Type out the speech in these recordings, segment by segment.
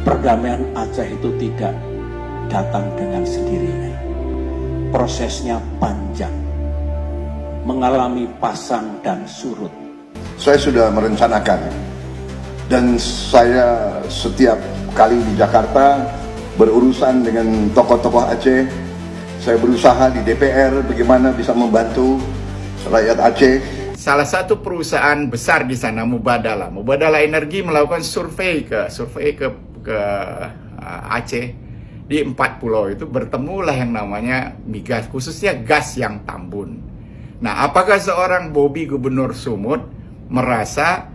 Perdamaian Aceh itu tidak datang dengan sendirinya. Prosesnya panjang, mengalami pasang dan surut. Saya sudah merencanakan, dan saya setiap kali di Jakarta berurusan dengan tokoh-tokoh Aceh, saya berusaha di DPR bagaimana bisa membantu rakyat Aceh. Salah satu perusahaan besar di sana, Mubadala Energi, melakukan survei ke Aceh di 4 pulau itu, bertemulah yang namanya migas, khususnya gas yang Tambun. Nah, apakah seorang Bobi Gubernur Sumut merasa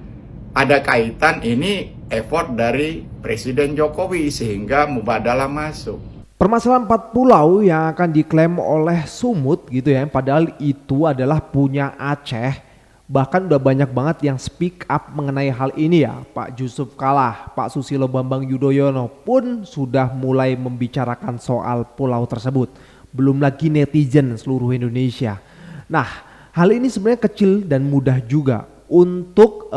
ada kaitan ini effort dari Presiden Jokowi sehingga Mubadala masuk? Permasalahan 4 pulau yang akan diklaim oleh Sumut gitu ya, padahal itu adalah punya Aceh. Bahkan udah banyak banget yang speak up mengenai hal ini ya. Pak Yusuf Kalla, Pak Susilo Bambang Yudhoyono pun sudah mulai membicarakan soal pulau tersebut. Belum lagi netizen seluruh Indonesia. Nah, hal ini sebenarnya kecil dan mudah juga untuk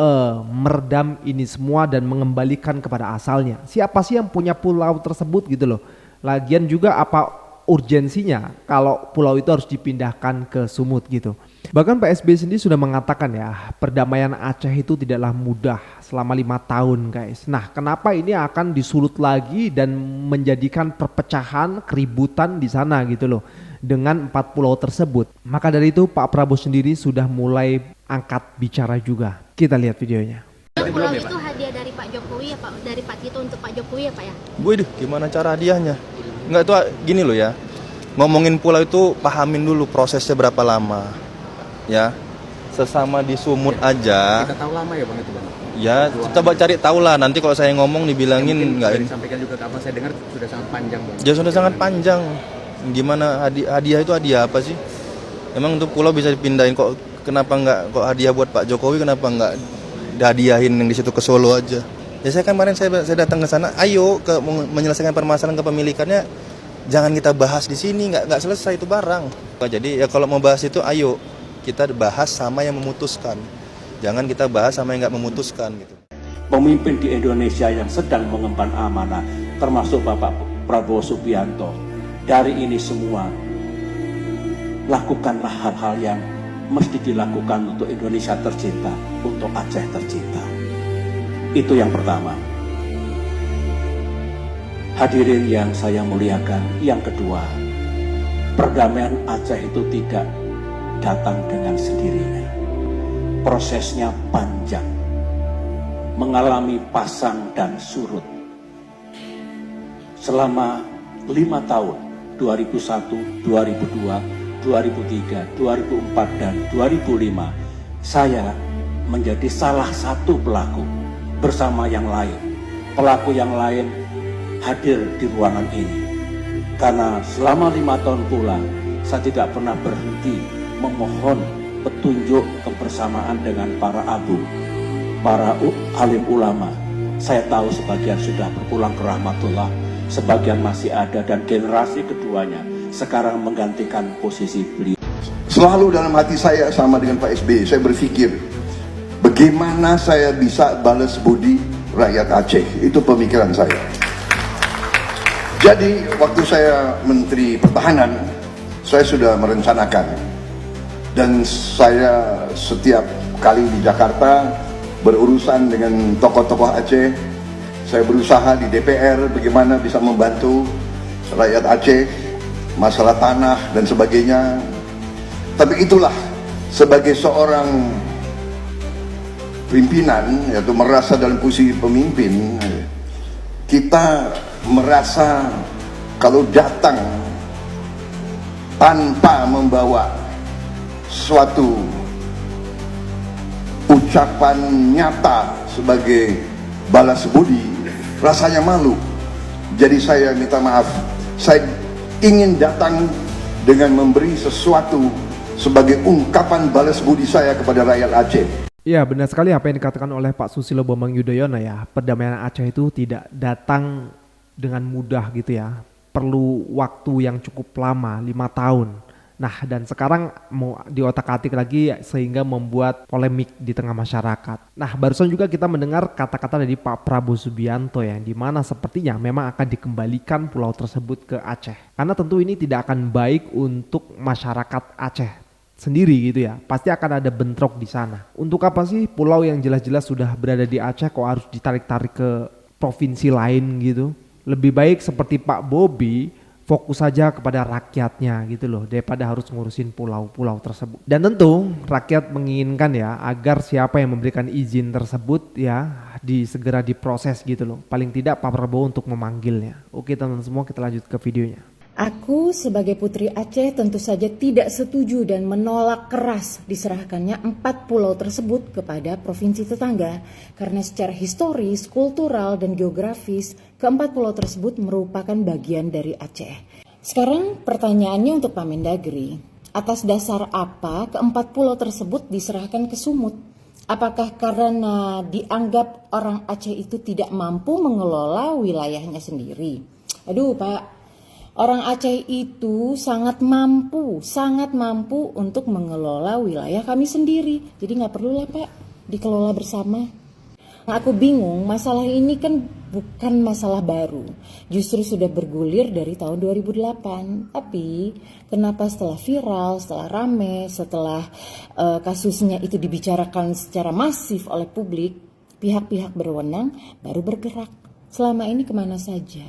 meredam ini semua dan mengembalikan kepada asalnya. Siapa sih yang punya pulau tersebut gitu loh. Lagian juga apa urgensinya kalau pulau itu harus dipindahkan ke Sumut gitu. Bahkan Pak SBY sendiri sudah mengatakan ya, perdamaian Aceh itu tidaklah mudah selama 5 tahun guys. Nah, kenapa ini akan disulut lagi dan menjadikan perpecahan, keributan di sana gitu loh dengan 4 pulau tersebut. Maka dari itu Pak Prabowo sendiri sudah mulai angkat bicara juga. Kita lihat videonya. Pulau itu hadiah dari Pak Jokowi ya Pak, dari Pak Tito untuk Pak Jokowi ya Pak ya? Waduh, gimana cara hadiahnya? Enggak tuh gini loh ya. Ngomongin pulau itu pahamin dulu prosesnya berapa lama. Ya. Sesama di Sumut aja. Kita tahu lama ya Bang itu Bang. Ya, coba cari tahu lah, nanti kalau saya ngomong dibilangin enggak ini. Disampaikan juga ke Abang, saya dengar sudah sangat panjang Bang. Ya sudah sangat panjang. Gimana hadiah itu hadiah apa sih? Emang untuk pulau bisa dipindahin kok, kenapa enggak kok hadiah buat Pak Jokowi, kenapa enggak dihadiahin yang di situ ke Solo aja? Ya saya kemarin saya datang ke sana, ayo ke menyelesaikan permasalahan kepemilikannya, jangan kita bahas di sini, nggak selesai itu barang. Jadi ya kalau mau bahas itu, ayo kita bahas sama yang memutuskan, jangan kita bahas sama yang nggak memutuskan gitu. Pemimpin di Indonesia yang sedang mengemban amanah, termasuk Bapak Prabowo Subianto, dari ini semua lakukanlah hal-hal yang mesti dilakukan untuk Indonesia tercinta, untuk Aceh tercinta. Itu yang pertama. Hadirin yang saya muliakan, yang kedua, perdamaian Aceh itu tidak datang dengan sendirinya. Prosesnya panjang, mengalami pasang dan surut. Selama 5 tahun, 2001, 2002, 2003, 2004, dan 2005, saya menjadi salah satu pelaku bersama yang lain. Pelaku yang lain hadir di ruangan ini. Karena selama 5 tahun pula, saya tidak pernah berhenti memohon petunjuk kebersamaan dengan para abu, para alim ulama. Saya tahu sebagian sudah berpulang ke rahmatullah, sebagian masih ada, dan generasi keduanya sekarang menggantikan posisi beliau. Selalu dalam hati saya sama dengan Pak SBY, saya berpikir bagaimana saya bisa balas budi rakyat Aceh. Itu pemikiran saya. Jadi waktu saya Menteri Pertahanan, saya sudah merencanakan, dan saya setiap kali di Jakarta berurusan dengan tokoh-tokoh Aceh, saya berusaha di DPR bagaimana bisa membantu rakyat Aceh, masalah tanah dan sebagainya. Tapi itulah, sebagai seorang pimpinan, yaitu merasa dalam posisi pemimpin, kita merasa kalau datang tanpa membawa suatu ucapan nyata sebagai balas budi, rasanya malu. Jadi saya minta maaf, saya ingin datang dengan memberi sesuatu sebagai ungkapan balas budi saya kepada rakyat Aceh. Ya, benar sekali apa yang dikatakan oleh Pak Susilo Bambang Yudhoyono ya. Perdamaian Aceh itu tidak datang dengan mudah gitu ya. Perlu waktu yang cukup lama, 5 tahun. Nah, dan sekarang mau diotak-atik lagi sehingga membuat polemik di tengah masyarakat. Nah, barusan juga kita mendengar kata-kata dari Pak Prabowo Subianto yang dimana sepertinya memang akan dikembalikan pulau tersebut ke Aceh. Karena tentu ini tidak akan baik untuk masyarakat Aceh sendiri gitu ya. Pasti akan ada bentrok di sana. Untuk apa sih pulau yang jelas-jelas sudah berada di Aceh kok harus ditarik-tarik ke provinsi lain gitu? Lebih baik seperti Pak Bobi fokus saja kepada rakyatnya gitu loh, daripada harus ngurusin pulau-pulau tersebut. Dan tentu rakyat menginginkan ya agar siapa yang memberikan izin tersebut ya segera diproses gitu loh. Paling tidak Pak Prabowo untuk memanggilnya. Oke teman-teman semua, kita lanjut ke videonya. Aku sebagai putri Aceh tentu saja tidak setuju dan menolak keras diserahkannya 4 pulau tersebut kepada provinsi tetangga. Karena secara historis, kultural, dan geografis, keempat pulau tersebut merupakan bagian dari Aceh. Sekarang pertanyaannya untuk Pak Mendagri. Atas dasar apa keempat pulau tersebut diserahkan ke Sumut? Apakah karena dianggap orang Aceh itu tidak mampu mengelola wilayahnya sendiri? Aduh Pak, orang Aceh itu sangat mampu untuk mengelola wilayah kami sendiri. Jadi nggak perlulah Pak dikelola bersama. Aku bingung, masalah ini kan bukan masalah baru. Justru sudah bergulir dari tahun 2008. Tapi kenapa setelah viral, setelah rame, setelah kasusnya itu dibicarakan secara masif oleh publik, pihak-pihak berwenang baru bergerak. Selama ini kemana saja?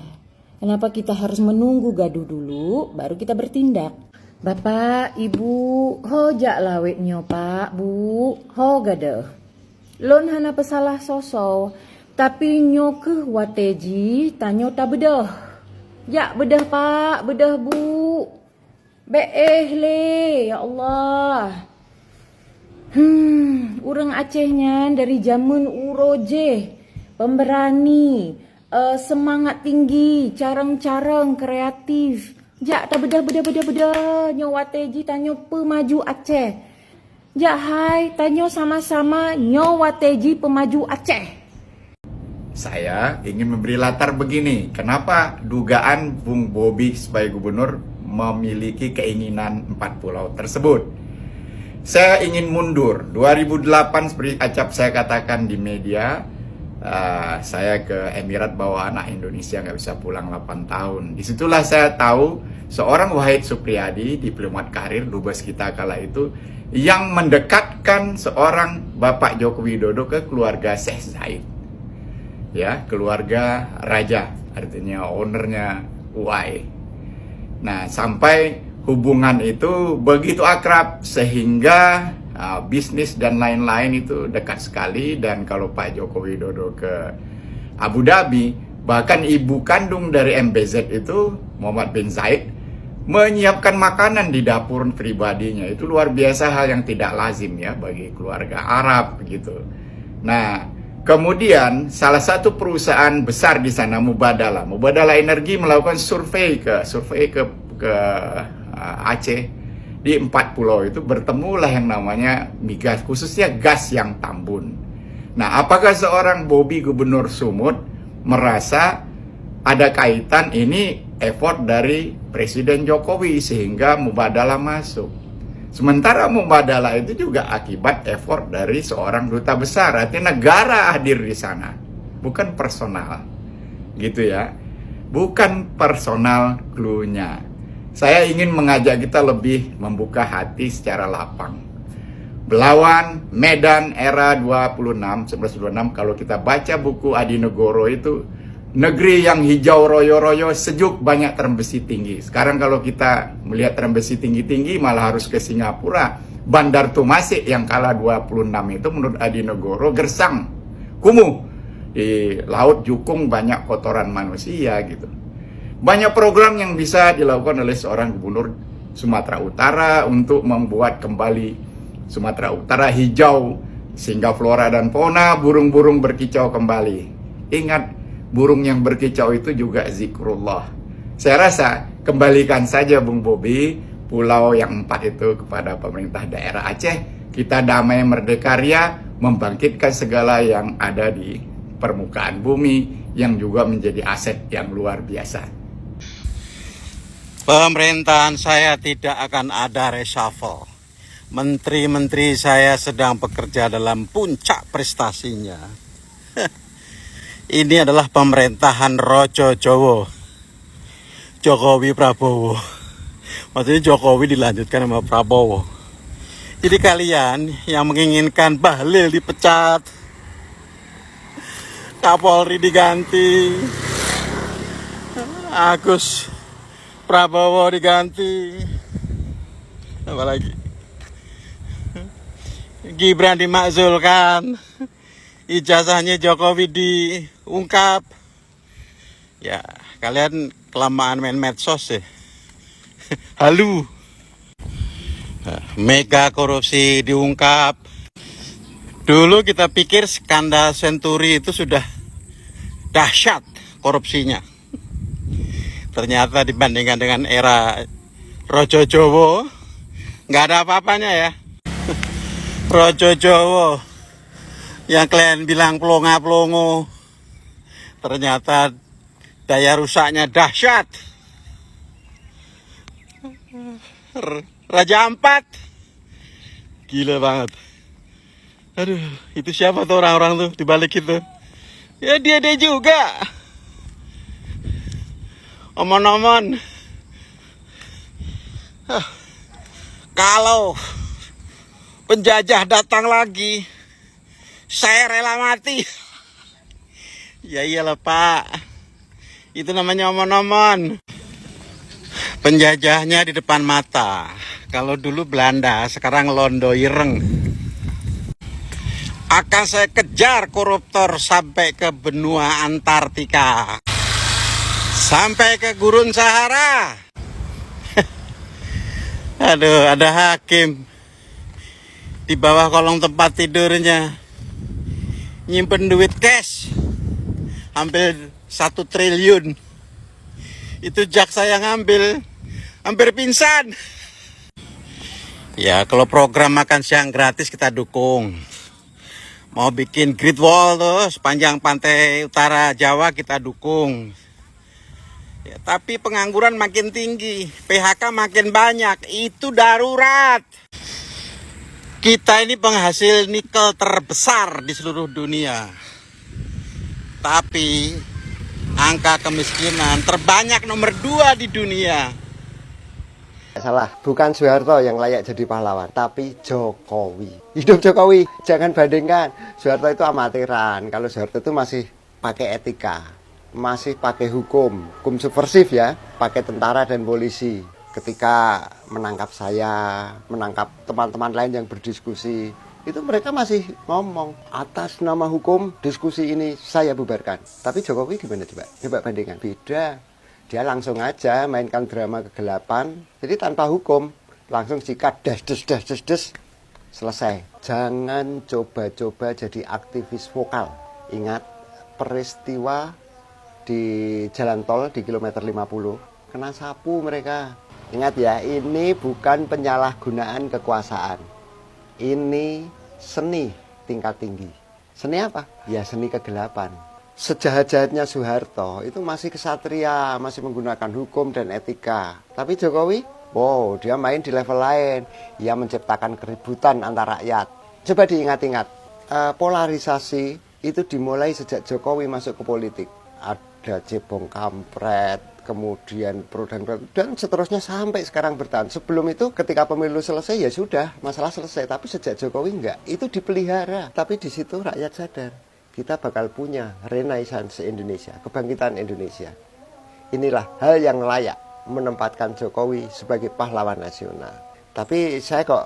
Kenapa kita harus menunggu gaduh dulu, baru kita bertindak? Bapak, Ibu, hojak lawek nyo Pak, Bu, ho gade. Lon hana pesalah sosok, tapi nyo ke wateji, tanyo tak bedah. Ya bedah Pak, bedah Bu. Le, ya Allah. Urang Acehnya dari zaman uroje, pemberani, semangat tinggi, carang-carang, kreatif. Jak tak beda nyawateji tanyo pemaju Aceh. Jak hai tanyo sama-sama nyawateji pemaju Aceh. Saya ingin memberi latar begini, kenapa dugaan Bung Bobi sebagai gubernur memiliki keinginan 4 pulau tersebut. Saya ingin mundur. 2008 seperti acap saya katakan di media, saya ke Emirat bawa anak Indonesia nggak bisa pulang 8 tahun. Disitulah saya tahu seorang Wahid Supriyadi, diplomat karir, dubes kita kala itu, yang mendekatkan seorang Bapak Joko Widodo ke keluarga Syekh Zaid. Ya, keluarga raja, artinya ownernya UAE. Nah, sampai hubungan itu begitu akrab sehingga bisnis dan lain-lain itu dekat sekali. Dan kalau Pak Joko Widodo ke Abu Dhabi, bahkan ibu kandung dari MBZ itu, Muhammad bin Zaid, menyiapkan makanan di dapur pribadinya. Itu luar biasa, hal yang tidak lazim ya bagi keluarga Arab gitu. Nah, kemudian salah satu perusahaan besar di sana, Mubadala Energi, melakukan survei ke Aceh. Di 4 pulau itu bertemulah yang namanya migas, khususnya gas yang tambun. Nah, apakah seorang Bobi gubernur Sumut merasa ada kaitan ini effort dari Presiden Jokowi sehingga Mubadala masuk? Sementara Mubadala itu juga akibat effort dari seorang duta besar, artinya negara hadir di sana, bukan personal, gitu ya, bukan personal clue-nya. Saya ingin mengajak kita lebih membuka hati secara lapang. Belawan, Medan, era 1926, kalau kita baca buku Adi Negoro itu, negeri yang hijau royo-royo, sejuk, banyak term besi tinggi. Sekarang kalau kita melihat term besi tinggi-tinggi malah harus ke Singapura. Bandar Tumasik yang kala 26 itu menurut Adi Negoro gersang, kumuh. Di laut Jukung banyak kotoran manusia gitu. Banyak program yang bisa dilakukan oleh seorang gubernur Sumatera Utara untuk membuat kembali Sumatera Utara hijau, sehingga flora dan fauna, burung-burung berkicau kembali. Ingat, burung yang berkicau itu juga zikrullah. Saya rasa kembalikan saja Bung Bobi pulau yang 4 itu kepada pemerintah daerah Aceh. Kita damai merdekarya, membangkitkan segala yang ada di permukaan bumi yang juga menjadi aset yang luar biasa. Pemerintahan saya tidak akan ada reshuffle. Menteri-menteri saya sedang bekerja dalam puncak prestasinya. Ini adalah pemerintahan Rojo Jowo, Jokowi Prabowo. Maksudnya Jokowi dilanjutkan sama Prabowo. Jadi kalian yang menginginkan Bahlil dipecat, Kapolri diganti, Agus Prabowo diganti, apa lagi? Gibran dimakzulkan, ijazahnya Jokowi diungkap. Ya, kalian kelamaan main medsos ya. Halu. Mega korupsi diungkap. Dulu kita pikir skandal Senturi itu sudah dahsyat korupsinya. Ternyata dibandingkan dengan era Rojo Jowo, nggak ada apa-apanya ya. Rojo Jowo yang kalian bilang pelongo-pelongo, ternyata daya rusaknya dahsyat. Raja Ampat, gila banget. Aduh, itu siapa tuh orang-orang tuh di balik itu? Ya dia juga. Omon-omon. Kalau penjajah datang lagi, saya rela mati. Ya iyalah Pak, itu namanya omon-omon. Penjajahnya di depan mata. Kalau dulu Belanda, sekarang Londo Ireng. Akan saya kejar koruptor sampai ke benua Antartika, sampai ke gurun Sahara. Aduh, ada hakim di bawah kolong tempat tidurnya nyimpen duit cash hampir 1 triliun. Itu jaksa yang ngambil, hampir pingsan. Ya, kalau program makan siang gratis kita dukung. Mau bikin Great Wall tuh sepanjang pantai utara Jawa kita dukung. Ya, tapi pengangguran makin tinggi, PHK makin banyak, itu darurat. Kita ini penghasil nikel terbesar di seluruh dunia. Tapi angka kemiskinan terbanyak nomor 2 di dunia. Salah, bukan Soeharto yang layak jadi pahlawan, tapi Jokowi. Hidup Jokowi, jangan bandingkan. Soeharto itu amatiran, kalau Soeharto itu masih pakai etika, masih pakai hukum subversif ya, pakai tentara dan polisi. Ketika menangkap saya, menangkap teman-teman lain yang berdiskusi, itu mereka masih ngomong atas nama hukum diskusi ini saya bubarkan. Tapi Jokowi gimana coba? Coba bandingkan, beda. Dia langsung aja mainkan drama kegelapan, jadi tanpa hukum, langsung sikat des, selesai. Jangan coba-coba jadi aktivis vokal. Ingat peristiwa di jalan tol di kilometer 50, kena sapu mereka. Ingat ya, ini bukan penyalahgunaan kekuasaan. Ini seni tingkat tinggi. Seni apa? Ya seni kegelapan. Sejahat-jahatnya Soeharto itu masih kesatria, masih menggunakan hukum dan etika. Tapi Jokowi, wow, dia main di level lain. Ia menciptakan keributan antar rakyat. Coba diingat-ingat, polarisasi itu dimulai sejak Jokowi masuk ke politik. Ada cebong kampret, kemudian pro dan seterusnya sampai sekarang bertahan. Sebelum itu ketika pemilu selesai ya sudah, masalah selesai. Tapi sejak Jokowi enggak, itu dipelihara. Tapi di situ rakyat sadar, kita bakal punya renaissance Indonesia, kebangkitan Indonesia. Inilah hal yang layak menempatkan Jokowi sebagai pahlawan nasional. Tapi saya kok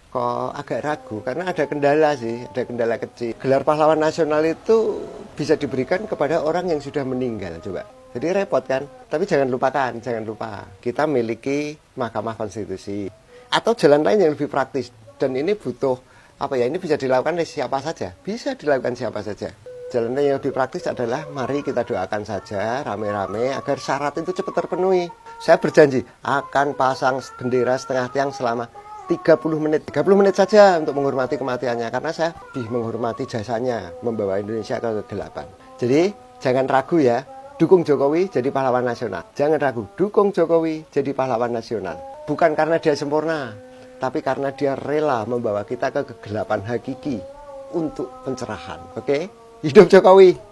kok agak ragu karena ada kendala sih, ada kendala kecil. Gelar pahlawan nasional itu bisa diberikan kepada orang yang sudah meninggal, coba. Jadi repot kan? Tapi jangan lupa, kita miliki Mahkamah Konstitusi atau jalan lain yang lebih praktis. Dan ini butuh ini bisa dilakukan oleh siapa saja, bisa dilakukan siapa saja. Jalan yang lebih praktis adalah mari kita doakan saja rame-rame agar syarat itu cepat terpenuhi. Saya berjanji akan pasang bendera setengah tiang selama 30 menit saja untuk menghormati kematiannya, karena saya lebih menghormati jasanya membawa Indonesia ke kegelapan. Jadi jangan ragu ya, Dukung Jokowi jadi pahlawan nasional. Jangan ragu, dukung Jokowi jadi pahlawan nasional. Bukan karena dia sempurna, tapi karena dia rela membawa kita ke kegelapan hakiki untuk pencerahan. Oke? Hidup Jokowi!